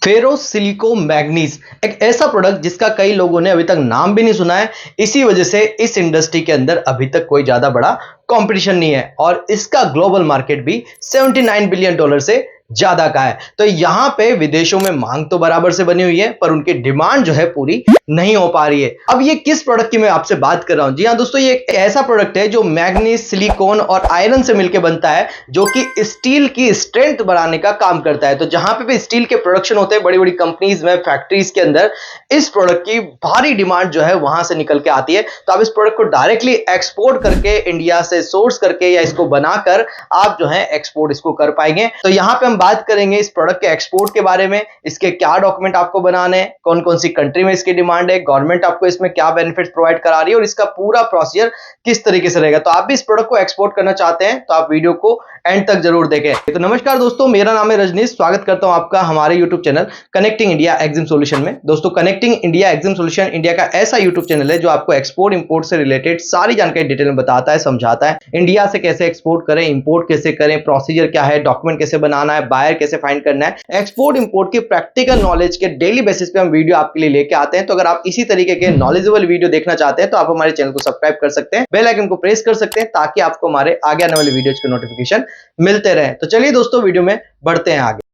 फेरो silico manganese एक ऐसा product जिसका कई लोगों ने अभी तक नाम भी नहीं सुना है। इसी वजह से इस इंडस्ट्री के अंदर अभी तक कोई ज्यादा बड़ा कंपटीशन नहीं है और इसका ग्लोबल मार्केट भी $79 बिलियन से ज्यादा का है। तो यहां पे विदेशों में मांग तो बराबर से बनी हुई है पर उनकी डिमांड जो है पूरी नहीं हो पा रही है। अब ये किस प्रोडक्ट की मैं आपसे बात कर रहा हूं? जी हां दोस्तों, ये एक ऐसा प्रोडक्ट है जो मैग्नीज, सिलिकॉन और आयरन से मिलकर बनता है, जो कि स्टील की स्ट्रेंथ बढ़ाने का काम करता है। तो जहां पे भी स्टील के प्रोडक्शन होते हैं बड़ी बड़ी कंपनीज में, फैक्ट्रीज के अंदर, इस प्रोडक्ट की भारी डिमांड जो है वहां से निकल के आती है। तो आप इस प्रोडक्ट को डायरेक्टली एक्सपोर्ट करके, इंडिया से सोर्स करके या इसको बनाकर आप जो है एक्सपोर्ट इसको कर पाएंगे। तो यहां पे हम बात करेंगे इस प्रोडक्ट के एक्सपोर्ट के बारे में, इसके क्या डॉक्यूमेंट आपको बनाने हैं, कौन कौन सी कंट्री में इसकी डिमांड है, गवर्नमेंट आपको इसमें क्या बेनिफिट्स प्रोवाइड करा रही है और इसका पूरा प्रोसीजर किस तरीके से रहेगा। तो आप भी इस प्रोडक्ट को एक्सपोर्ट करना चाहते हैं तो आप वीडियो को एंड तक जरूर देखें। तो नमस्कार दोस्तों, मेरा नाम है रजनीश, स्वागत करता हूं आपका हमारे YouTube channel connecting India exam solution में। दोस्तों, connecting India exam solution India का ऐसा यूट्यूब चैनल है जो आपको एक्सपोर्ट इंपोर्ट से रिलेटेड सारी जानकारी डिटेल में बताता है, समझाता है। इंडिया से कैसे एक्सपोर्ट करें, इंपोर्ट कैसे करें, प्रोसीजर क्या है, डॉक्यूमेंट कैसे बनाना है, बायर कैसे फाइंड करना है, एक्सपोर्ट इंपोर्ट की प्रैक्टिकल नॉलेज के डेली बेसिस पे हम वीडियो आपके लिए लेके आते हैं। तो अगर आप इसी तरीके के नॉलेजेबल वीडियो देखना चाहते हैं तो आप हमारे चैनल को सब्सक्राइब कर सकते हैं, बेल आइकन को प्रेस कर सकते हैं ताकि आपको हमारे आगे आने वाले वीडियोज के नोटिफिकेशन मिलते रहे। तो चलिए दोस्तों, वीडियो में बढ़ते हैं आगे।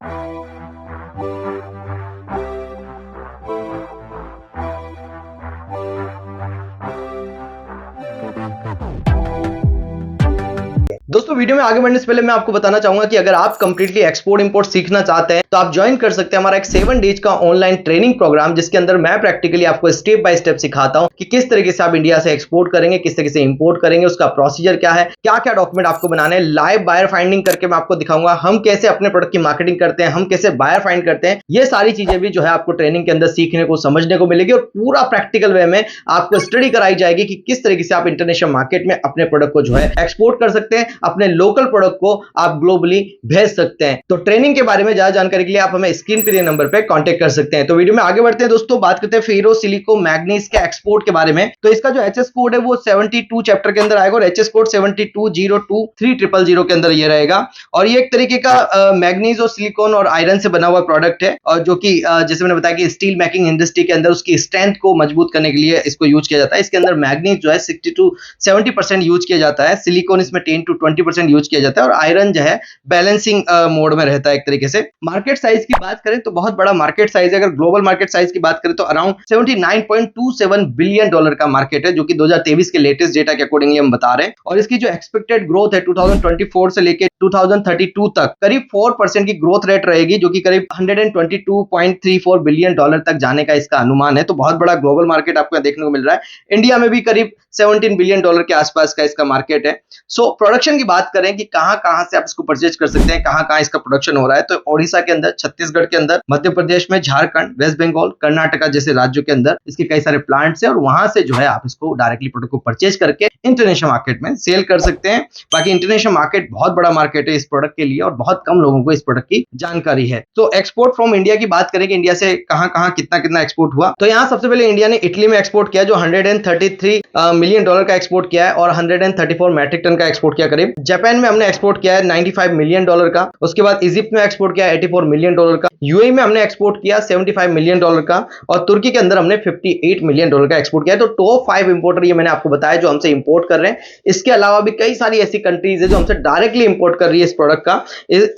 दोस्तों, वीडियो में आगे बढ़ने से पहले मैं आपको बताना चाहूंगा कि अगर आप कंप्लीटली एक्सपोर्ट इंपोर्ट सीखना चाहते हैं तो आप ज्वाइन कर सकते हैं हमारा एक 7 डेज का ऑनलाइन ट्रेनिंग प्रोग्राम, जिसके अंदर मैं प्रैक्टिकली आपको स्टेप बाय स्टेप सिखाता हूं कि किस तरीके से आप इंडिया से एक्सपोर्ट करेंगे, किस तरीके से इंपोर्ट करेंगे, उसका प्रोसीजर क्या है, क्या क्या डॉक्यूमेंट आपको बनाने हैं। लाइव बायर फाइंडिंग करके मैं आपको दिखाऊंगा हम कैसे अपने प्रोडक्ट की मार्केटिंग करते हैं, हम कैसे बायर फाइंड करते हैं। ये सारी चीजें भी जो है आपको ट्रेनिंग के अंदर सीखने को, समझने को मिलेगी और पूरा प्रैक्टिकल वे में आपको स्टडी कराई जाएगी कि किस तरीके से आप इंटरनेशनल मार्केट में अपने प्रोडक्ट को जो है एक्सपोर्ट कर सकते हैं, अपने लोकल प्रोडक्ट को आप ग्लोबली भेज सकते हैं। तो ट्रेनिंग के बारे में ज्यादा जानकारी के लिए आप हमें स्क्रीन पे दिए नंबर पे कांटेक्ट कर सकते हैं। तो वीडियो में आगे बढ़ते हैं दोस्तों, बात करते हैं फेरो सिलिको मैग्नीज के एक्सपोर्ट के बारे में। तो इसका जो एचएस कोड है वो 72 चैप्टर के अंदर आएगा और एचएस कोड 72023000 के अंदर ये रहेगा। और ये एक तरीके का मैग्नीज और सिलिकॉन और आयरन से बना हुआ प्रोडक्ट है और जो कि जैसे मैंने बताया कि स्टील मेकिंग इंडस्ट्री के अंदर उसकी स्ट्रेंथ को मजबूत करने के लिए इसको यूज किया जाता है। इसके अंदर मैग्नीज जो है 60 to 70% यूज किया जाता है, सिलिकॉन इसमें 10 to 20% यूज किया जाता है और आयरन जो है बैलेंसिंग मोड में रहता है एक तरीके से। मार्केट साइज की बात करें तो बहुत बड़ा मार्केट साइज है। अगर ग्लोबल मार्केट साइज की बात करें तो अराउंड $79.27 बिलियन का मार्केट है, जो कि 2023 के लेटेस्ट डेटा के अकॉर्डिंगली हम बता रहे हैं। और इसकी जो एक्सपेक्टेड ग्रोथ है 2024 से लेकर 2032 तक करीब 4% की ग्रोथ रेट रहेगी, जो कि करीब $122.34 बिलियन तक जाने का इसका अनुमान है। तो बहुत बड़ा ग्लोबल मार्केट आपको देखने को मिल रहा है। इंडिया में भी करीब $17 बिलियन के आसपास का इसका मार्केट है। सो प्रोडक्शन की बात करें कि कहां से आप इसको परचेज कर सकते हैं, कहां इसका प्रोडक्शन हो रहा है, तो ओडिशा के अंदर, छत्तीसगढ़ के अंदर, मध्य प्रदेश में, झारखंड, वेस्ट बंगाल, कर्नाटका जैसे राज्यों के अंदर इसके कई सारे प्लांट्स हैं और वहां से जो है आप इसको डायरेक्टली प्रोडक्ट को परचेज करके इंटरनेशनल मार्केट में सेल कर सकते हैं। बाकी इंटरनेशनल मार्केट बहुत बड़ा मार्केट है इस प्रोडक्ट के लिए और बहुत कम लोगों को इस प्रोडक्ट की जानकारी है। तो एक्सपोर्ट फ्रॉम इंडिया की बात करें कि इंडिया से कहां कितना एक्सपोर्ट हुआ, तो यहाँ सबसे पहले इंडिया ने इटली में एक्सपोर्ट किया जो $133 मिलियन का एक्सपोर्ट किया है और 134 मैट्रिक टन का एक्सपोर्ट किया करीब। जापान में हमने एक्सपोर्ट किया है $95 मिलियन का। उसके बाद इजिप्ट में एक्सपोर्ट किया $84 मिलियन का। यूएई में हमने एक्सपोर्ट किया $75 मिलियन का और तुर्की के अंदर हमने $58 मिलियन का एक्सपोर्ट किया। तो टॉप 5 इंपोर्टर ये मैंने आपको बताया जो हमसे इंपोर्ट कर रहे हैं। इसके अलावा भी कई सारी ऐसी कंट्रीज है जो हमसे डायरेक्टली इंपोर्ट कर रही है इस प्रोडक्ट का।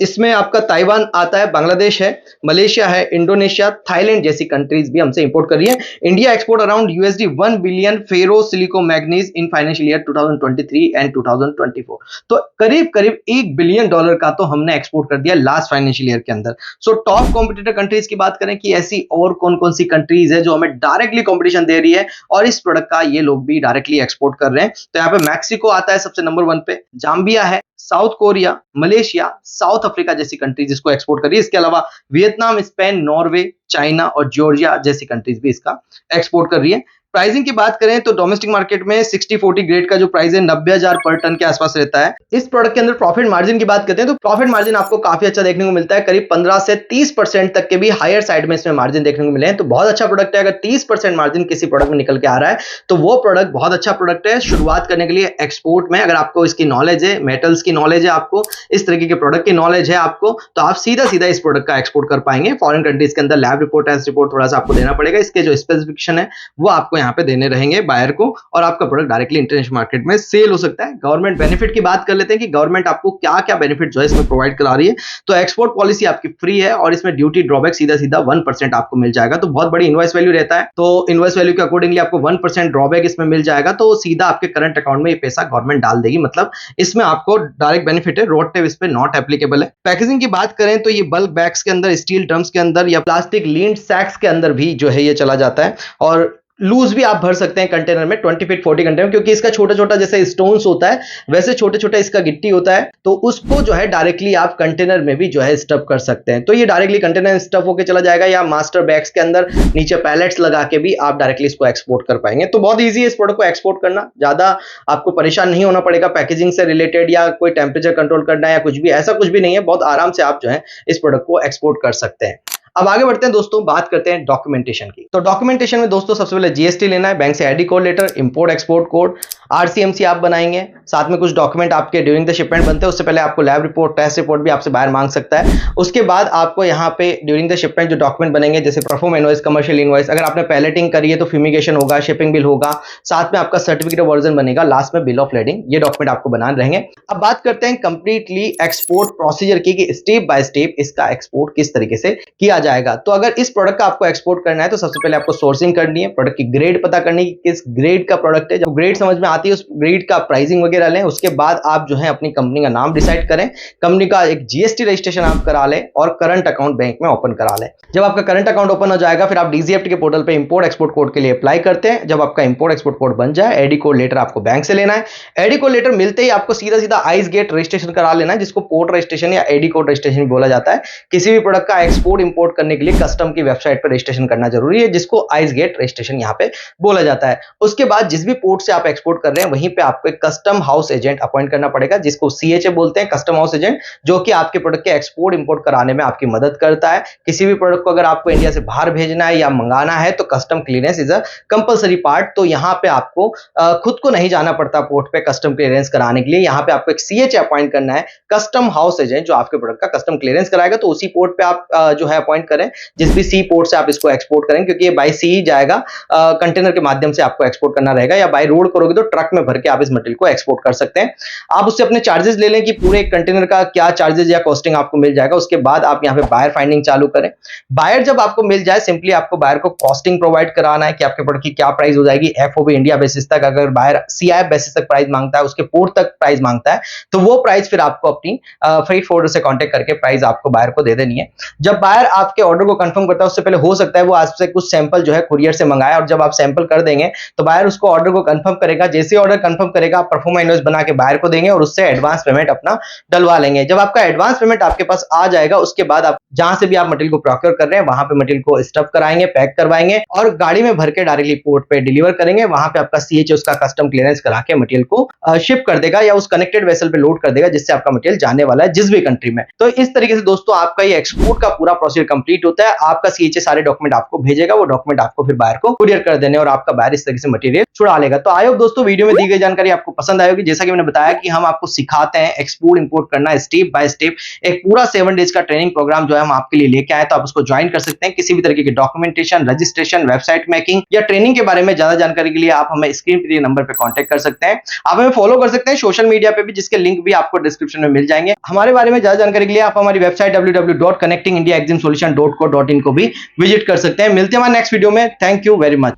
इसमें आपका ताइवान आता है, बांग्लादेश है, मलेशिया है, इंडोनेशिया, थाईलैंड जैसी कंट्रीज भी हमसे इंपोर्ट कर रही है। India export around $1 billion ferro silico manganese in financial year 2023 and 2024। तो करीब $1 बिलियन का तो हमने एक्सपोर्ट कर दिया लास्ट फाइनेंशियल ईयर के अंदर। सो टॉप कॉम्पिटिटर कंट्रीज की बात करें कि ऐसी और कौन सी कंट्रीज है जो हमें डायरेक्टली कंपटीशन दे रही है और इस प्रोडक्ट का ये लोग भी डायरेक्टली एक्सपोर्ट कर रहे हैं। तो यहाँ पे मैक्सिको आता है सबसे नंबर 1 पे, जाम्बिया है, south Korea, Malaysia, south Africa जैसी कंट्रीज इसको एक्सपोर्ट कर रही है। इसके अलावा वियतनाम, स्पेन, नॉर्वे, चाइना और जॉर्जिया जैसी कंट्रीज भी इसका एक्सपोर्ट कर रही है। प्राइसिंग की बात करें तो डोमेस्टिक मार्केट में 60-40 ग्रेड का जो प्राइस है 90,000 पर टन के आसपास रहता है। इस प्रोडक्ट के अंदर प्रॉफिट मार्जिन की बात करते हैं तो प्रॉफिट मार्जिन आपको काफी अच्छा देखने को मिलता है, करीब 15 से 30% तक के भी हायर साइड में इसमें मार्जिन देखने को मिले हैं। तो बहुत अच्छा प्रोडक्ट है। अगर 30% मार्जिन किसी प्रोडक्ट में निकल के आ रहा है तो वो प्रोडक्ट बहुत अच्छा प्रोडक्ट है शुरुआत करने के लिए एक्सपोर्ट में। अगर आपको इसकी नॉलेज है, मेटल्स की नॉलेज है, आपको इस तरीके के प्रोडक्ट की नॉलेज है आपको, तो आप सीधा सीधा इस प्रोडक्ट का एक्सपोर्ट कर पाएंगे। फॉरेन कंट्रीज के अंदर लैब रिपोर्ट, टेस्ट रिपोर्ट थोड़ा सा आपको देना पड़ेगा। इसके जो स्पेसिफिकेशन है वो आपको यहाँ पे देने रहेंगे बायर को, और आपका प्रोडक्ट डायरेक्टली इंटरनेशनल मार्केट में सेल हो सकता है। गवर्नमेंट बेनिफिट की बात कर लेते हैं कि गवर्नमेंट आपको क्या क्या बेनिफिट जो है इसमें प्रोवाइड करा रही है। तो एक्सपोर्ट पॉलिसी आपकी फ्री है और इसमें ड्यूटी ड्रॉबैक सीधा सीधा 1% आपको मिल जाएगा। तो बहुत बड़ी इनवॉइस वैल्यू रहता है, तो इनवॉइस वैल्यू के अकॉर्डिंगली आपको 1% ड्रॉबैक इसमें मिल जाएगा। तो सीधा आपके करंट अकाउंट में ये पैसा गवर्नमेंट डाल देगी, मतलब इसमें आपको डायरेक्ट बेनिफिट है। रोड टैक्स इस पे नॉट एप्लीकेबल है। पैकेजिंग की बात करें तो ये बल्क बैग्स के अंदर, स्टील ड्रम्स के अंदर या प्लास्टिक लीन्ड सैक्स के अंदर भी जो है ये चला जाता है। और लूज भी आप भर सकते हैं कंटेनर में 20 फीट 40 कंटेनर, क्योंकि इसका छोटा छोटा जैसे स्टोन्स होता है वैसे छोटे छोटे इसका गिट्टी होता है, तो उसको जो है डायरेक्टली आप कंटेनर में भी जो है स्टफ कर सकते हैं। तो ये डायरेक्टली कंटेनर स्टफ होकर चला जाएगा, या मास्टर बैग्स के अंदर नीचे पैलेट्स लगा के भी आप डायरेक्टली इसको एक्सपोर्ट कर पाएंगे। तो बहुत ईजी है इस प्रोडक्ट को एक्सपोर्ट करना, ज्यादा आपको परेशान नहीं होना पड़ेगा पैकेजिंग से रिलेटेड, या कोई टेम्परेचर कंट्रोल करना है या कुछ भी, ऐसा कुछ भी नहीं है। बहुत आराम से आप जो है इस प्रोडक्ट को एक्सपोर्ट कर सकते हैं। अब आगे बढ़ते हैं दोस्तों, बात करते हैं डॉक्यूमेंटेशन की। तो डॉक्यूमेंटेशन में दोस्तों सबसे पहले जीएसटी लेना है, बैंक से ID code letter, import export code, RCMC आप बनाएंगे, साथ में कुछ डॉक्यूमेंट आपके ड्यूरिंग द शिपमेंट बनते हैं। उससे पहले आपको लैब रिपोर्ट, टेस्ट रिपोर्ट भी आपसे बाहर मांग सकता है। उसके बाद आपको यहाँ पे ड्यूरिंग द शिपमेंट जो डॉक्यूमेंट बनेंगे, जैसे परफॉर्म इनवॉइस, कमर्शियल इनवॉइस, अगर आपने पैलेटिंग करी है तो फ्यूमिगेशन होगा, शिपिंग बिल होगा, साथ में आपका सर्टिफिकेट वर्जन बनेगा, लास्ट में बिल ऑफ लेडिंग, ये डॉक्यूमेंट आपको बनाने रहेंगे। अब बात करते हैं कंप्लीटली एक्सपोर्ट प्रोसीजर की, कि स्टेप बाय स्टेप इसका एक्सपोर्ट किस तरीके से किया जाएगा। तो अगर इस प्रोडक्ट का आपको एक्सपोर्ट करना है तो सबसे पहले आपको सोर्सिंग करनी है, प्रोडक्ट की ग्रेड पता करनी है कि किस ग्रेड का प्रोडक्ट है। जब ग्रेड समझ में आती है उस ग्रेड का प्राइसिंग वगैरह लें। उसके बाद आप जो है अपनी कंपनी का नाम डिसाइड करें, कंपनी का एक जीएसटी रजिस्ट्रेशन आप करा लें और करंट अकाउंट बैंक में ओपन करा लें। जब आपका करंट अकाउंट ओपन हो जाएगा फिर आप डीजीएफटी के पोर्टल पे इंपोर्ट एक्सपोर्ट कोड के लिए अप्लाई करते हैं। जब आपका इंपोर्ट एक्सपोर्ट कोड बन जाए, एडी कोड लेटर आपको बैंक से लेना है। एडी कोड लेटर मिलते ही आपको सीधा सीधा आइस गेट रजिस्ट्रेशन करा लेना है, जिसको पोर्ट रजिस्ट्रेशन या एडी कोड रजिस्ट्रेशन बोला जाता है। किसी भी प्रोडक्ट का एक्सपोर्ट इंपोर्ट करने के लिए कस्टम की वेबसाइट पर रजिस्ट्रेशन करना जरूरी है, जिसको आइस गेट रजिस्ट्रेशन यहाँ पे बोला जाता है। उसके बाद जिस भी पोर्ट से आप एक्सपोर्ट कर रहे हैं वहीं पे आपको एक कस्टम हाउस एजेंट अपॉइंट करना पड़ेगा, जिसको सीएचए बोलते हैं, कस्टम हाउस एजेंट, जो कि आपके प्रोडक्ट के एक्सपोर्ट इंपोर्ट कराने में आपकी मदद करता है। किसी भी प्रोडक्ट को अगर आपको इंडिया से बाहर भेजना है या मंगाना है तो custom clearance is a compulsory part. तो यहाँ पे आपको खुद को नहीं जाना पड़ता पोर्ट पे कस्टम क्लियरेंस कराने के लिए। यहाँ पे आपको एक सीएचए अपॉइंट करना है, कस्टम हाउस एजेंट, जो आपके प्रोडक्ट का कस्टम क्लियरेंस कराएगा। तो उसी पोर्ट पे आप जो है अपॉइंट करें, जिस भी सी पोर्ट से आप इसको एक्सपोर्ट करें, क्योंकि ये बाय सी जाएगा, कंटेनर के माध्यम से आपको एक्सपोर्ट करना रहेगा, या बाय रोड करोगे तो ट्रक में भर के आप इस मटेरियल को एक्सपोर्ट कर सकते हैं। आप उससे अपने चार्जेस ले लें कि पूरे कंटेनर का क्या चार्जेस या कॉस्टिंग आपको मिल जाएगा। उसके बाद आप यहाँ पे बायर फाइंडिंग चालू करें। बायर जब आपको मिल जाए, सिंपली आपको बायर को कॉस्टिंग प्रोवाइड कराना है कि आपके प्रोडक्ट की क्या प्राइस हो जाएगी एफओबी इंडिया बेसिस तक। अगर बायर सीआईएफ बेसिस तक प्राइस मांगता है, उसके पोर्ट तक प्राइस मांगता है, तो वो प्राइस फिर आपको अपनी फ्रेट फॉरवर्डर से कांटेक्ट करके प्राइस आपको बायर को दे देनी है। जब बायर आपके ऑर्डर को कंफर्म करता है, उससे पहले हो सकता है वो आपसे कुछ सैंपल जो है कुरियर से मंगाए, और जब आप सैंपल कर देंगे तो बायर उसको ऑर्डर को कंफर्म करेगा। जैसे ऑर्डर कंफर्म करेगा, आप परफॉर्मा इनवॉइस बना के बायर को देंगे और उससे एडवांस पेमेंट अपना डलवा लेंगे। जब आपका एडवांस पेमेंट आपके पास आ जाएगा, उसके बाद आप जहां से भी आप मटेरियल को प्रोक्योर कर रहे हैं वहां पे मटेरियल को स्टफ कराएंगे, पैक करवाएंगे और गाड़ी में भर के डायरेक्टली पोर्ट पे डिलीवर करेंगे। वहां पे आपका सीएचए उसका कस्टम क्लियरेंस करा के मटेरियल को शिप कर देगा, या उस कनेक्टेड वेसल पे लोड कर देगा, जिससे आपका मटेरियल जाने वाला है जिस भी कंट्री में। तो इस तरीके से दोस्तों आपका ये एक्सपोर्ट का पूरा प्रोसीजर कंप्लीट होता है। आपका सीएचए सारे डॉक्यूमेंट आपको भेजेगा, वो डॉक्यूमेंट आपको फिर बायर को कुरियर कर देने, और आपका बायर इस तरीके से मटेरियल छुड़ा लेगा। तो आई होप दोस्तों वीडियो में दी गई जानकारी आपको पसंद आई होगी। जैसा कि मैंने बताया कि हम आपको सिखाते हैं एक्सपोर्ट इंपोर्ट करना स्टेप बाय स्टेप। एक पूरा 7 डेज का ट्रेनिंग प्रोग्राम जो है हम आपके लिए लेके आए, तो आप उसको ज्वाइन कर सकते हैं। किसी भी तरीके की डॉक्यूमेंटेशन, रजिस्ट्रेशन, वेबसाइट मेकिंग या ट्रेनिंग के बारे में ज्यादा जानकारी के लिए आप हमें स्क्रीन पे दिए नंबर पे कांटेक्ट कर सकते हैं। आप हमें फॉलो कर सकते हैं सोशल मीडिया पे भी, जिसके लिंक भी आपको डिस्क्रिप्शन में मिल जाएंगे। हमारे बारे में ज्यादा जानकारी के लिए आप हमारी वेबसाइट www.connectingindiaexamsolution.co.in को भी विजिट कर सकते हैं। मिलते हैं हमारे नेक्स्ट वीडियो में। Thank you very much.